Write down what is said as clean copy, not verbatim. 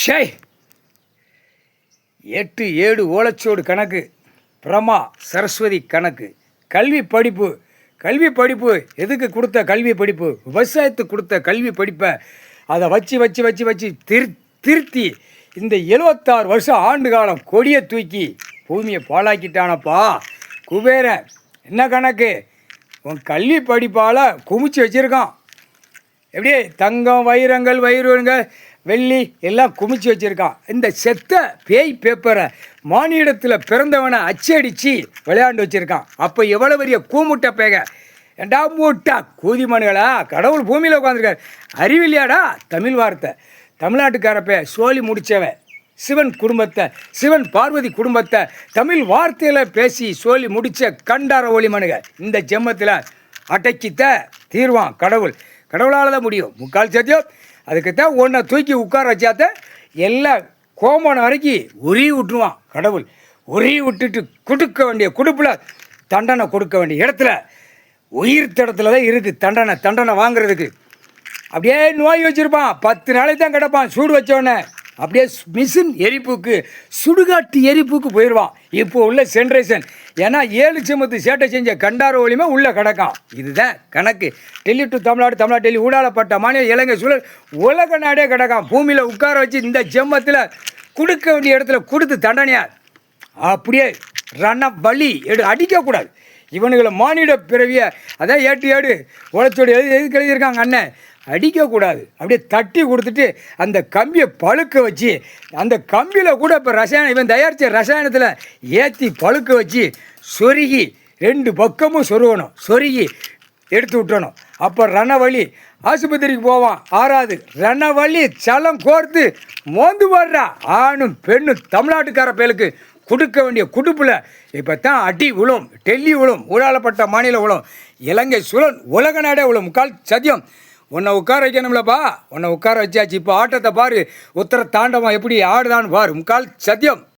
Shy 8 7 ஓலைச்சோடு கணக்கு, பிரமா சரஸ்வதி கணக்கு, கல்வி படிப்பு எதுக்கு கொடுத்த கல்வி படிப்பு? விவசாயத்துக்கு கொடுத்த கல்வி படிப்பை அதை வச்சு திருத்தி இந்த 76 வருஷம் ஆண்டு காலம் கொடியை தூக்கி பூமியை பாழாக்கிட்டானப்பா குபேரன். என்ன கணக்கு? உன் கல்வி படிப்பால் குமிச்சு வச்சுருக்கான். எப்படி தங்கம் வைரங்கள் வெள்ளி எல்லாம் குமிச்சு வச்சுருக்கான். இந்த செத்த பேய் பேப்பரை மானிடத்தில் பிறந்தவனை அச்சடித்து விளையாண்டு வச்சுருக்கான். அப்போ எவ்வளோ பெரிய கூமுட்டை பேக ஏண்டா மூட்டா கூதிமனுகளா, கடவுள் பூமியில் உட்காந்துருக்கார். அறிவில்லையாடா தமிழ் வார்த்தை. தமிழ்நாட்டுக்காரப்ப சோழி முடித்தவன் சிவன் பார்வதி குடும்பத்தை தமிழ் வார்த்தையில் பேசி சோழி முடித்த கண்டார ஒளிமனுக இந்த ஜென்மத்தில் அடக்கித்த தீர்வான் கடவுளால் தான் முடியும். முக்கால் சத்தியம். அதுக்குத்தான் ஒன்றை தூக்கி உட்கார வச்சாத்த எல்லாம் கோமணம் வரைக்கும் உரி விட்டுருவான் கடவுள். உரி விட்டுட்டு கொடுக்க வேண்டிய கொடுப்பில் தண்டனை கொடுக்க வேண்டிய இடத்துல உயிர் தடத்தில் தான் இருக்குது தண்டனை வாங்குறதுக்கு. அப்படியே நோய் வச்சுருப்பான். 10 நாளைக்கு தான் கிடப்பான். சூடு வச்சோடனே அப்படியே மிஷின் எரிப்புக்கு சுடுகாட்டு எரிப்புக்கு போயிடுவான் இப்போ உள்ள ஜென்ரேஷன். ஏன்னா 7 செம்பத்து சேட்டை செஞ்ச கண்டார ஒளியுமே உள்ளே கிடக்கான். இதுதான் கணக்கு. டெல்லி டு தமிழ்நாடு டெல்லி ஊடாலப்பட்ட மாநில இலங்கை சூழல் உலக நாடே கிடக்கான். பூமியில் உட்கார வச்சு இந்த ஜென்மத்தில் கொடுக்க வேண்டிய இடத்துல கொடுத்து தண்டனையார் அப்படியே வழி அடிக்கக்கூடாது. இவனுங்களை மானிட பிறவிய அதான் 8 உழைச்சோடு எதுக்கு எழுதியிருக்காங்க அண்ணன் அடிக்கக்கூடாது. அப்படியே தட்டி கொடுத்துட்டு அந்த கம்பியை பழுக்க வச்சு அந்த கம்பியில் கூட இப்போ இவன் தயாரித்த ரசாயனத்தில் ஏற்றி பழுக்க வச்சு சொருகி 2 பக்கமும் சொருகி எடுத்து விட்டணும். அப்போ ரணவழி ஆஸ்பத்திரிக்கு போவான். 6வது ரணவழி சலம் கோர்த்து மோந்து போடுறா. ஆணும் பெண்ணும் தமிழ்நாட்டுக்கார பயலுக்கு கொடுக்க வேண்டிய குடுப்பில் இப்போ தான் அடி விழும். டெல்லி விழும். ஊழாலப்பட்ட மாநிலம் விழும். இலங்கை சுழல் உலக நாடே விழும். முக்கால் சத்தியம். உன்னை உட்கார வைக்கணும்லப்பா. உன்னை உட்கார வச்சாச்சு. இப்போ ஆட்டத்தை பாரு. உத்தர தாண்டவம் எப்படி ஆடுதான்னு பாரு. முக்கால் சத்தியம்.